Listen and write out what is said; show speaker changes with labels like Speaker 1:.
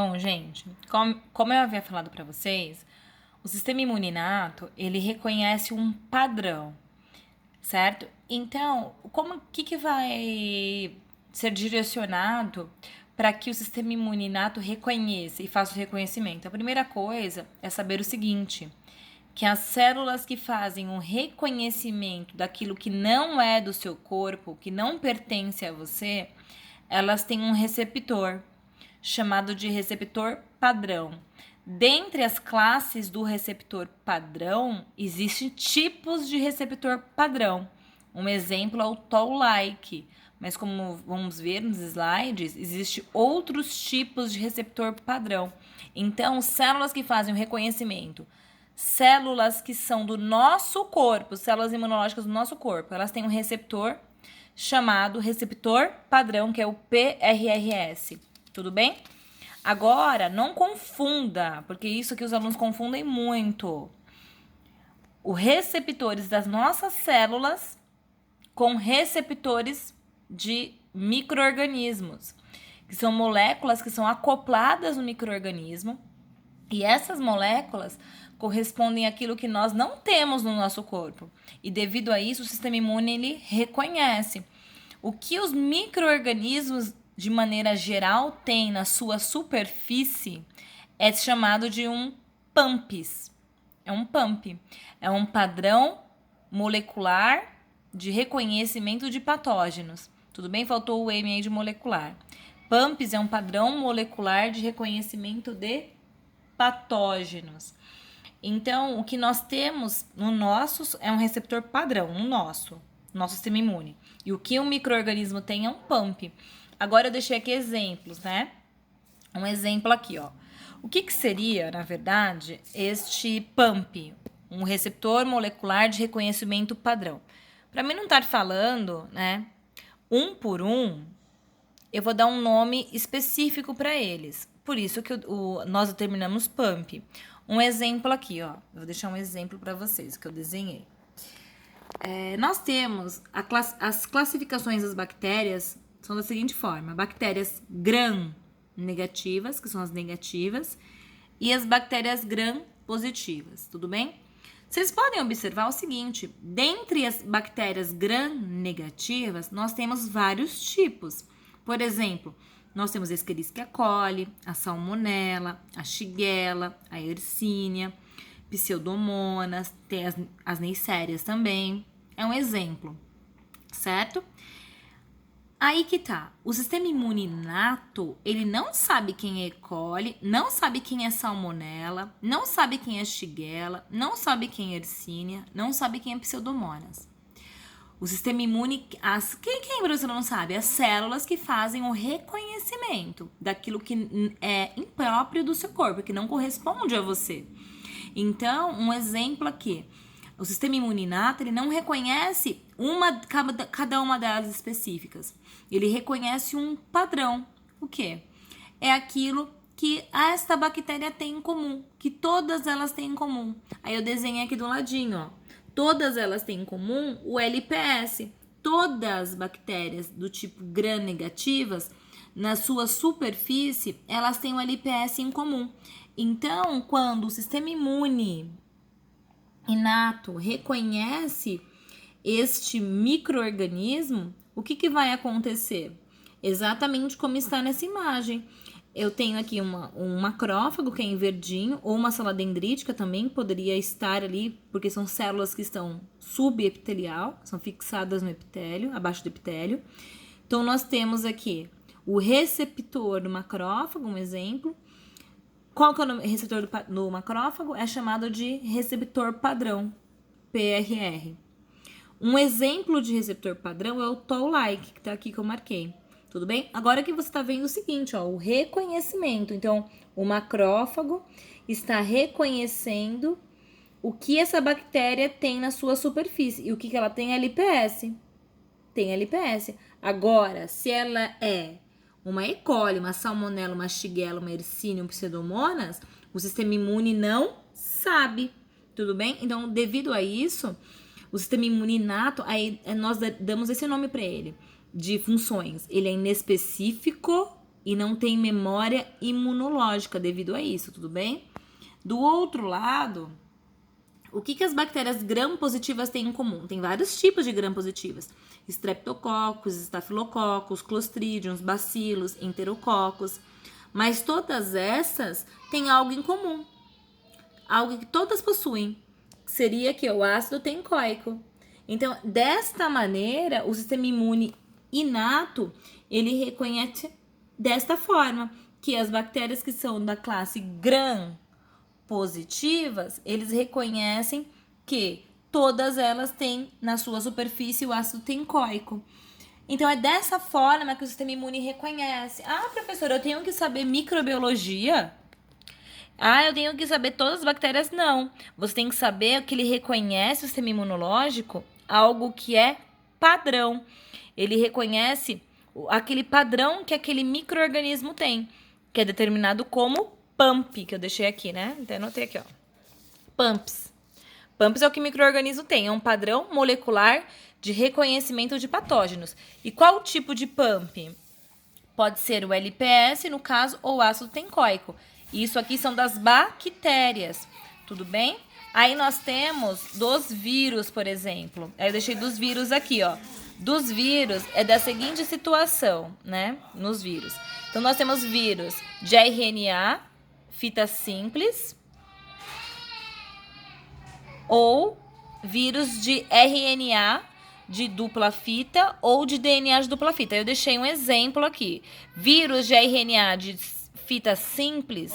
Speaker 1: Bom, gente, como eu havia falado para vocês, o sistema imune inato, ele reconhece um padrão, certo? Então, que vai ser direcionado para que o sistema imune inato reconheça e faça o reconhecimento? A primeira coisa é saber o seguinte, que as células que fazem um reconhecimento daquilo que não é do seu corpo, que não pertence a você, elas têm um receptor, chamado de receptor padrão. Dentre as classes do receptor padrão, existem tipos de receptor padrão. Um exemplo é o Toll-like, mas como vamos ver nos slides, existem outros tipos de receptor padrão. Então, células que fazem o reconhecimento, células que são do nosso corpo, células imunológicas do nosso corpo, elas têm um receptor chamado receptor padrão, que é o PRRS. Tudo bem? Agora, não confunda, porque isso aqui os alunos confundem muito. Os receptores das nossas células com receptores de micro-organismos, que são moléculas que são acopladas no micro-organismo, e essas moléculas correspondem àquilo que nós não temos no nosso corpo. E devido a isso, o sistema imune ele reconhece. O que os micro-organismos, de maneira geral, têm na sua superfície é chamado de um PAMPs. É um PAMP. É um padrão molecular de reconhecimento de patógenos. Tudo bem? Faltou o M aí de molecular. PAMPs é um padrão molecular de reconhecimento de patógenos. Então, o que nós temos no nosso é um receptor padrão, no nosso sistema imune. E o que um micro-organismo tem é um PAMP. Agora eu deixei aqui exemplos, né? Um exemplo aqui, ó. O que seria, na verdade, este PAMP? Um receptor molecular de reconhecimento padrão. Para mim não estar falando, né, um por um, eu vou dar um nome específico para eles. Por isso que nós determinamos PAMP. Um exemplo aqui, ó. Eu vou deixar um exemplo para vocês que eu desenhei. Nós temos as classificações das bactérias são da seguinte forma: bactérias gram-negativas, que são as negativas, e as bactérias gram-positivas, tudo bem? Vocês podem observar o seguinte: dentre as bactérias gram-negativas, nós temos vários tipos. Por exemplo, nós temos a Escherichia coli, a Salmonella, a Shigella, a Yersinia, Pseudomonas, tem as Neisserias também. É um exemplo, certo? Aí que tá. O sistema imune inato, ele não sabe quem é E. coli, não sabe quem é Salmonella, não sabe quem é Shigella, não sabe quem é Yersinia, não sabe quem é Pseudomonas. O sistema imune, quem você não sabe? As células que fazem o reconhecimento daquilo que é impróprio do seu corpo, que não corresponde a você. Então, um exemplo aqui. O sistema imune inato, ele não reconhece cada uma delas específicas. Ele reconhece um padrão. O quê? É aquilo que esta bactéria tem em comum, que todas elas têm em comum. Aí eu desenhei aqui do ladinho, ó. Todas elas têm em comum o LPS. Todas as bactérias do tipo gram-negativas, na sua superfície, elas têm o LPS em comum. Então, quando o sistema imune inato reconhece este micro-organismo, o que vai acontecer? Exatamente como está nessa imagem. Eu tenho aqui um macrófago, que é em verdinho, ou uma célula dendrítica também poderia estar ali, porque são células que estão subepitelial, são fixadas no epitélio, abaixo do epitélio. Então, nós temos aqui o receptor do macrófago, um exemplo. Qual que é o nome receptor do macrófago? É chamado de receptor padrão, PRR. Um exemplo de receptor padrão é o Toll-like, que tá aqui que eu marquei. Tudo bem? Agora que você tá vendo o seguinte, ó, o reconhecimento. Então, o macrófago está reconhecendo o que essa bactéria tem na sua superfície. E o que ela tem é LPS. Tem LPS. Agora, se ela é uma E. coli, uma Salmonella, uma Shigella, uma Yersinia, um Pseudomonas, o sistema imune não sabe, tudo bem? Então, devido a isso, o sistema imune inato, aí nós damos esse nome para ele, de funções. Ele é inespecífico e não tem memória imunológica devido a isso, tudo bem? Do outro lado, o que as bactérias gram-positivas têm em comum? Tem vários tipos de gram-positivas. Streptococcus, Staphylococcus, Clostridium, bacilos, enterococos. Mas todas essas têm algo em comum. Algo que todas possuem. Seria que o ácido tencoico. Então, desta maneira, o sistema imune inato, ele reconhece desta forma, que as bactérias que são da classe gram-positivas, eles reconhecem que todas elas têm na sua superfície o ácido tencoico. Então, é dessa forma que o sistema imune reconhece. Ah, professora, eu tenho que saber microbiologia? Ah, eu tenho que saber todas as bactérias? Não. Você tem que saber que ele reconhece o sistema imunológico, algo que é padrão. Ele reconhece aquele padrão que aquele micro-organismo tem, que é determinado como PAMP, que eu deixei aqui, né? Então, eu anotei aqui, ó. PAMPs. PAMPs é o que o micro-organismo tem, é um padrão molecular de reconhecimento de patógenos. E qual tipo de PAMP? Pode ser o LPS, no caso, ou ácido tencoico. Isso aqui são das bactérias, tudo bem? Aí nós temos dos vírus, por exemplo. Aí eu deixei dos vírus aqui, ó. Dos vírus é da seguinte situação, né? Nos vírus. Então, nós temos vírus de RNA, fita simples, ou vírus de RNA de dupla fita ou de DNA de dupla fita. Eu deixei um exemplo aqui. Vírus de RNA de fita simples.